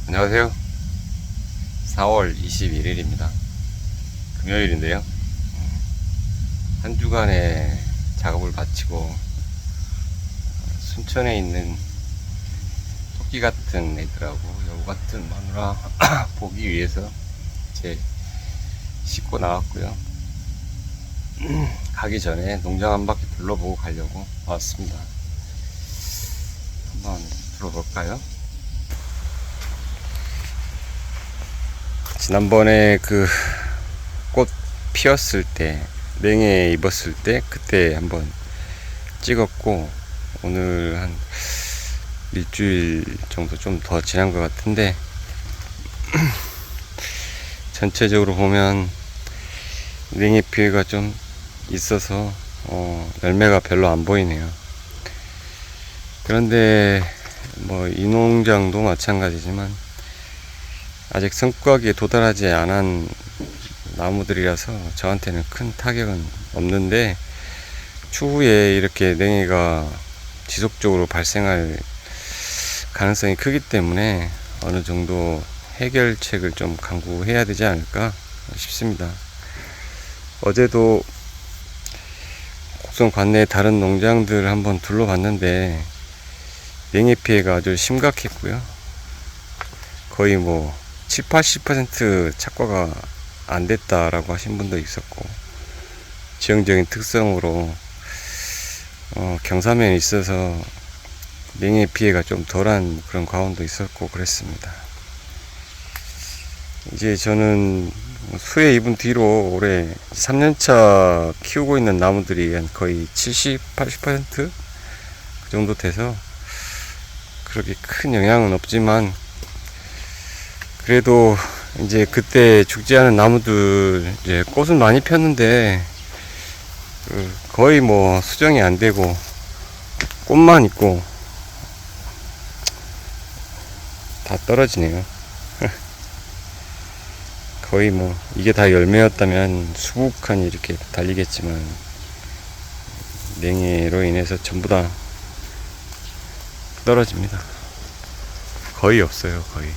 안녕하세요. 4월 21일입니다. 금요일인데요. 한 주간의 작업을 마치고 순천에 있는 토끼 같은 애들하고 여우 같은 마누라 보기 위해서 이제 씻고 나왔고요. 가기 전에 농장 한 바퀴 둘러보고 가려고 왔습니다. 한번 들어볼까요? 지난번에 그 꽃 피었을 때, 냉해 입었을 때 그때 한번 찍었고, 오늘 한 일주일 정도 좀 더 지난 것 같은데 전체적으로 보면 냉해 피해가 좀 있어서 열매가 별로 안 보이네요. 그런데 뭐 이 농장도 마찬가지지만 아직 성과기에 도달하지 않은 나무들이라서 저한테는 큰 타격은 없는데, 추후에 이렇게 냉해가 지속적으로 발생할 가능성이 크기 때문에 어느 정도 해결책을 좀 강구해야 되지 않을까 싶습니다. 어제도 곡성 관내 다른 농장들 한번 둘러봤는데 냉해 피해가 아주 심각했고요. 거의 뭐 70~80% 착과가 안 됐다라고 하신 분도 있었고, 지형적인 특성으로 경사면에 있어서 냉해 피해가 좀 덜한 그런 과원도 있었고 그랬습니다. 이제 저는 수해 입은 뒤로 올해 3년차 키우고 있는 나무들이 한 거의 70~80% 그 정도 돼서 그렇게 큰 영향은 없지만, 그래도 이제 그때 죽지 않은 나무들, 이제 꽃은 많이 폈는데 거의 뭐 수정이 안 되고 꽃만 있고 다 떨어지네요. 거의 뭐 이게 다 열매였다면 수북하니 이렇게 달리겠지만, 냉해로 인해서 전부 다 떨어집니다. 거의 없어요. 거의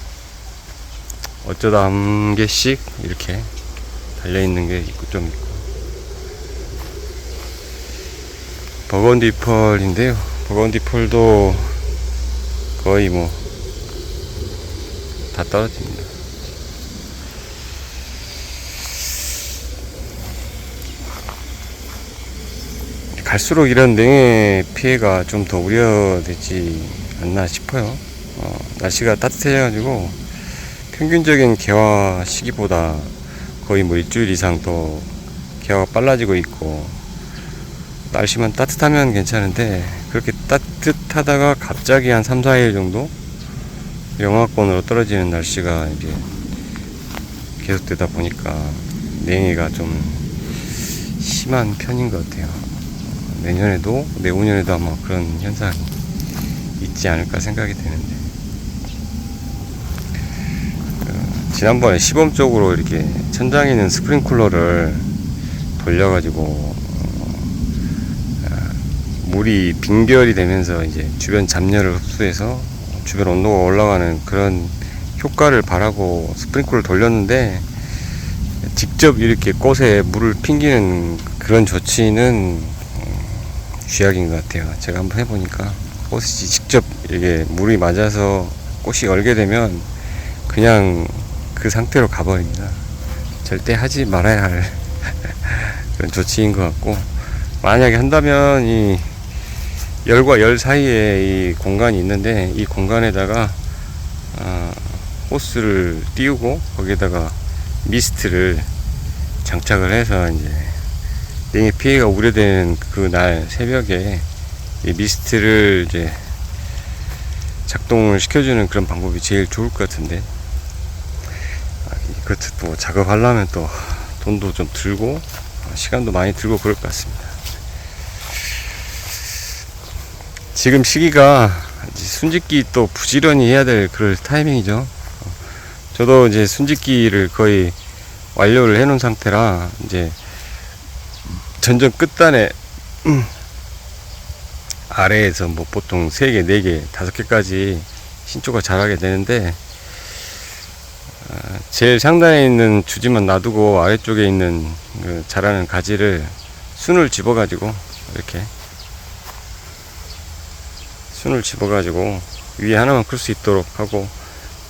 어쩌다 한 개씩 이렇게 달려있는 게 있고 좀 있고. 버건디 펄인데요, 버건디 펄도 거의 뭐 다 떨어집니다. 갈수록 이런 냉해 피해가 좀 더 우려되지 않나 싶어요. 날씨가 따뜻해져가지고 평균적인 개화 시기보다 거의 뭐 일주일 이상 더 개화가 빨라지고 있고, 날씨만 따뜻하면 괜찮은데 그렇게 따뜻하다가 갑자기 한 3~4일 정도 영하권으로 떨어지는 날씨가 이제 계속되다 보니까 냉해가 좀 심한 편인 것 같아요. 내년에도 내후년에도 아마 그런 현상이 있지 않을까 생각이 되는데, 지난번에 시범적으로 이렇게 천장에 있는 스프링클러를 돌려가지고 물이 빙결이 되면서 이제 주변 잡내를 흡수해서 주변 온도가 올라가는 그런 효과를 바라고 스프링클러를 돌렸는데, 직접 이렇게 꽃에 물을 핑기는 그런 조치는 쥐약인 것 같아요. 제가 한번 해보니까 꽃이 직접 이렇게 물이 맞아서 꽃이 얼게 되면 그냥 그 상태로 가버립니다. 절대 하지 말아야 할 그런 조치인 것 같고, 만약에 한다면 이 열과 열 사이에 이 공간이 있는데, 이 공간에다가 호스를 띄우고 거기에다가 미스트를 장착을 해서 이제 냉해 피해가 우려되는 그날 새벽에 이 미스트를 이제 작동을 시켜주는 그런 방법이 제일 좋을 것 같은데, 그것도 또 작업하려면 또 돈도 좀 들고 시간도 많이 들고 그럴 것 같습니다. 지금 시기가 순짓기 또 부지런히 해야 될 그럴 타이밍이죠. 저도 이제 순짓기를 거의 완료를 해 놓은 상태라, 이제 전전 끝단에 아래에서 뭐 보통 3개, 4개, 5개까지 신초가 자라게 되는데, 제일 상단에 있는 주지만 놔두고 아래쪽에 있는 그 자라는 가지를 순을 집어 가지고 이렇게 순을 집어 가지고 위에 하나만 클 수 있도록 하고,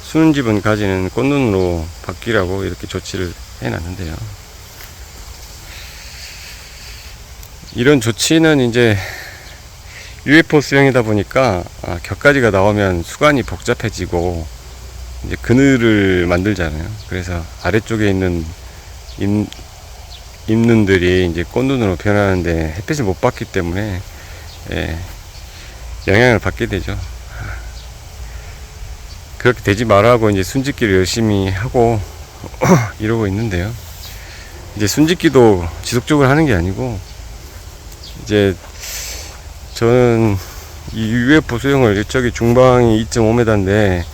순 집은 가지는 꽃눈으로 바뀌라고 이렇게 조치를 해 놨는데요. 이런 조치는 이제 UFO 수영이다 보니까 격가지가 나오면 수관이 복잡해지고 이제 그늘을 만들잖아요. 그래서 아래쪽에 있는 잎눈들이 이제 꽃눈으로 변하는데 햇빛을 못 받기 때문에 영향을 받게 되죠. 그렇게 되지 말라고 이제 순짓기를 열심히 하고 이러고 있는데요. 이제 순짓기도 지속적으로 하는 게 아니고, 이제 저는 이 UFO 수영을 이쪽이 중방이 2.5m인데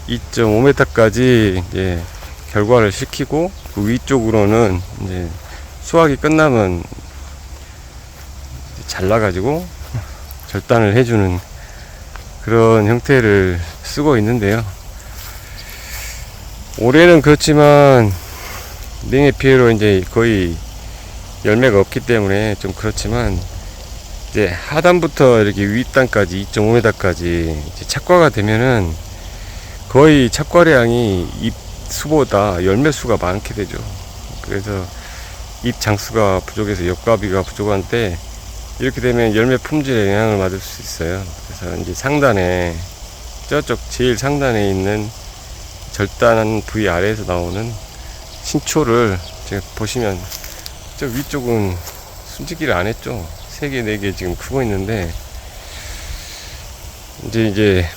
2.5m까지 이제 결과를 시키고, 그 위쪽으로는 이제 수확이 끝나면 잘라가지고 절단을 해주는 그런 형태를 쓰고 있는데요. 올해는 그렇지만 냉해 피해로 이제 거의 열매가 없기 때문에 좀 그렇지만, 이제 하단부터 이렇게 윗단까지 2.5m까지 착과가 되면은 거의 착과량이 잎 수보다 열매 수가 많게 되죠. 그래서 잎 장수가 부족해서 엽과비가 부족한데, 이렇게 되면 열매 품질에 영향을 받을 수 있어요. 그래서 이제 상단에, 저쪽 제일 상단에 있는 절단한 부위 아래에서 나오는 신초를 제가 보시면, 저 위쪽은 순짓기를 안 했죠. 3개, 4개 지금 크고 있는데, 이제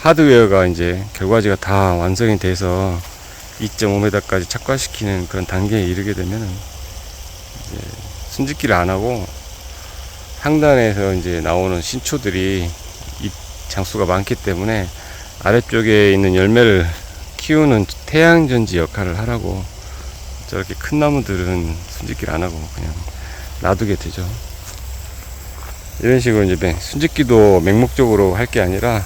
하드웨어가 이제 결과지가 다 완성이 돼서 2.5m까지 착과시키는 그런 단계에 이르게 되면은 이제 순짓기를 안 하고 상단에서 이제 나오는 신초들이 잎 장수가 많기 때문에 아래쪽에 있는 열매를 키우는 태양전지 역할을 하라고, 저렇게 큰 나무들은 순짓기를 안 하고 그냥 놔두게 되죠. 이런 식으로 이제 순짓기도 맹목적으로 할 게 아니라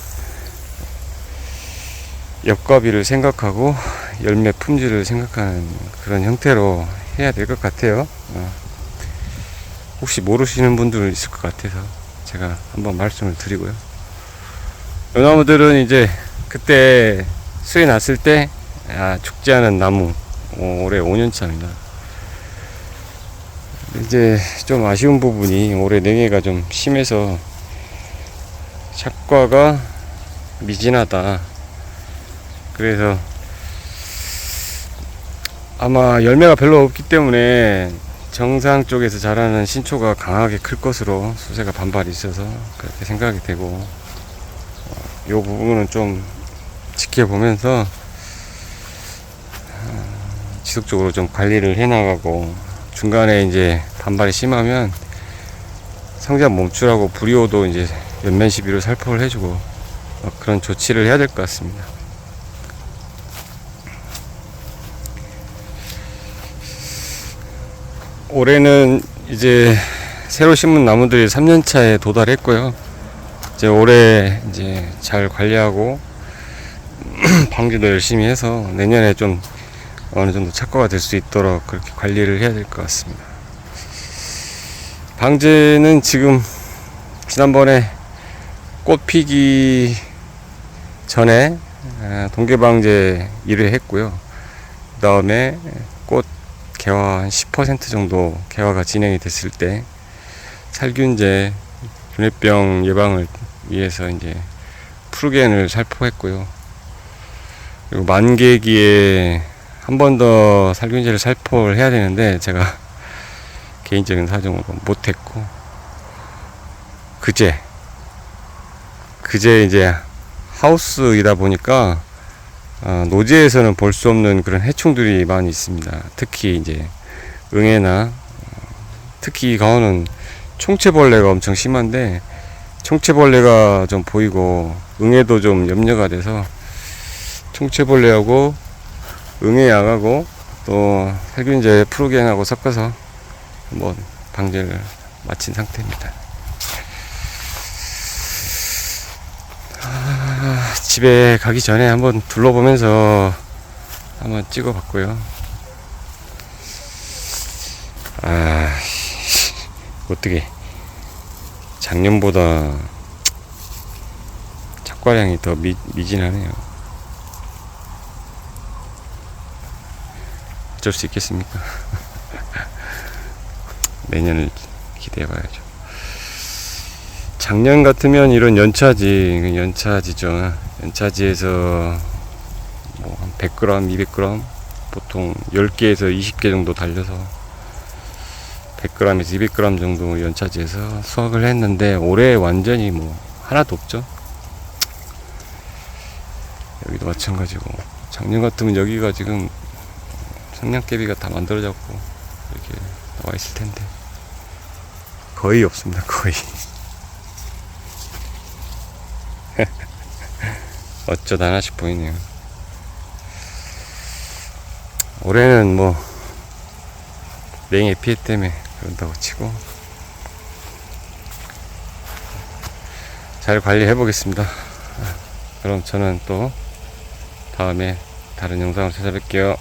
엽과비를 생각하고 열매 품질을 생각하는 그런 형태로 해야 될 것 같아요. 혹시 모르시는 분들 있을 것 같아서 제가 한번 말씀을 드리고요. 이 나무들은 이제 그때 수해 났을 때 죽지 않은 나무, 올해 5년차입니다. 이제 좀 아쉬운 부분이 올해 냉해가 좀 심해서 착과가 미진하다. 그래서 아마 열매가 별로 없기 때문에 정상 쪽에서 자라는 신초가 강하게 클 것으로 수세가 반발이 있어서 그렇게 생각이 되고, 이 부분은 좀 지켜보면서 지속적으로 좀 관리를 해나가고, 중간에 이제 반발이 심하면 성장 멈추라고 불이오도 이제 연면 시비로 살포를 해주고 그런 조치를 해야 될 것 같습니다. 올해는 이제 새로 심은 나무들이 3년차에 도달했고요. 이제 올해 이제 잘 관리하고 방지도 열심히 해서 내년에 좀 어느 정도 착과가 될 수 있도록 그렇게 관리를 해야 될 것 같습니다. 방제는 지금 지난번에 꽃 피기 전에 동계방제 1회 했고요. 그 다음에 꽃 개화 한 10% 정도 개화가 진행이 됐을 때 살균제, 균해병 예방을 위해서 이제 프루겐을 살포했고요. 그리고 만개기에 한 번 더 살균제를 살포를 해야 되는데 제가 개인적인 사정으로 못했고, 그제 이제 하우스이다 보니까 노지에서는 볼 수 없는 그런 해충들이 많이 있습니다. 특히 이제 응애나 특히 이 가온은 총체벌레가 엄청 심한데, 총체벌레가 좀 보이고 응애도 좀 염려가 돼서 총체벌레하고 응애약하고 또 살균제 프로겐하고 섞어서 한번 방제를 마친 상태입니다. 집에 가기 전에 한번 둘러보면서 한번 찍어봤고요. 어떻게 작년보다 착과량이 더 미진하네요. 어쩔 수 있겠습니까? 내년을 기대해봐야죠. 작년 같으면 이런 연차지죠. 연차지에서 뭐 한 100g, 200g 보통 10개에서 20개 정도 달려서 100g에서 200g 정도 연차지에서 수확을 했는데 올해 완전히 뭐 하나도 없죠. 여기도 마찬가지고 작년 같으면 여기가 지금 성냥개비가 다 만들어졌고 이렇게 나와 있을 텐데 거의 없습니다. 거의. 어쩌다 하나씩 보이네요. 올해는 뭐 냉해 피해 때문에 그런다고 치고 잘 관리해 보겠습니다. 그럼 저는 또 다음에 다른 영상을 찾아뵐게요.